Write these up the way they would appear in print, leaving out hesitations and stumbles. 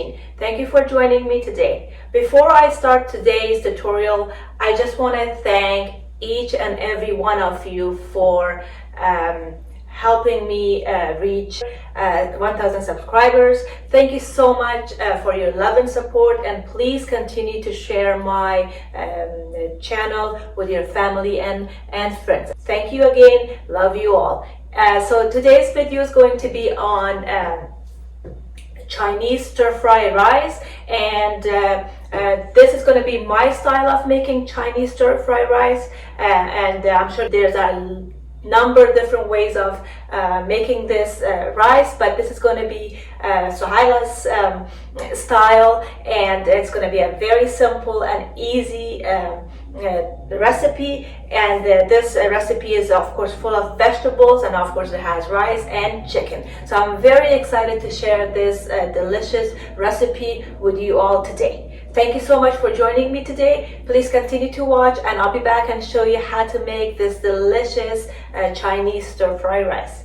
Cuisine. Thank you for joining me today. Before I start today's tutorial, I just want to thank each and every one of you for helping me reach 1,000 subscribers. Thank you so much for your love and support, and please continue to share my channel with your family and friends. Thank you again. Love you all. So today's video is going to be on Chinese stir-fry rice, and this is going to be my style of making Chinese stir-fry rice, and I'm sure there's a number of different ways of making this rice, but this is going to be Sohaila's style, and it's going to be a very simple and easy recipe. And this recipe is of course full of vegetables, and of course it has rice and chicken. So I'm very excited to share this delicious recipe with you all today. Thank you so much for joining me today. Please continue to watch, and I'll be back and show you how to make this delicious Chinese stir-fry rice.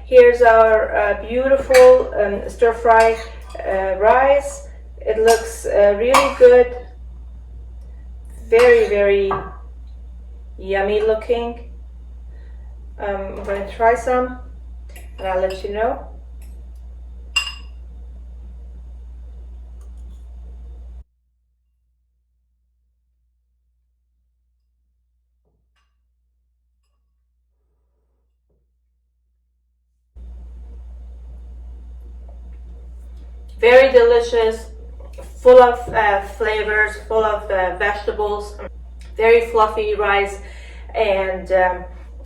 Here's our beautiful stir-fry rice. It looks really good, very yummy looking. I'm going to try some and I'll let you know. Very delicious, full of flavors, full of vegetables, very fluffy rice, and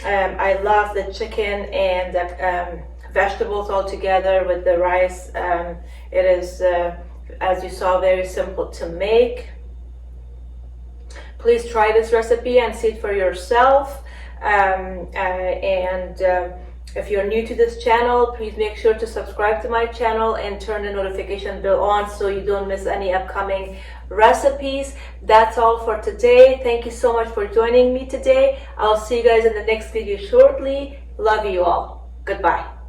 I love the chicken and the vegetables all together with the rice. It is, as you saw, very simple to make. Please try this recipe and see it for yourself. If you're new to this channel, please make sure to subscribe to my channel and turn the notification bell on so you don't miss any upcoming recipes. That's all for today. Thank you so much for joining me today. I'll see you guys in the next video shortly. Love you all. Goodbye.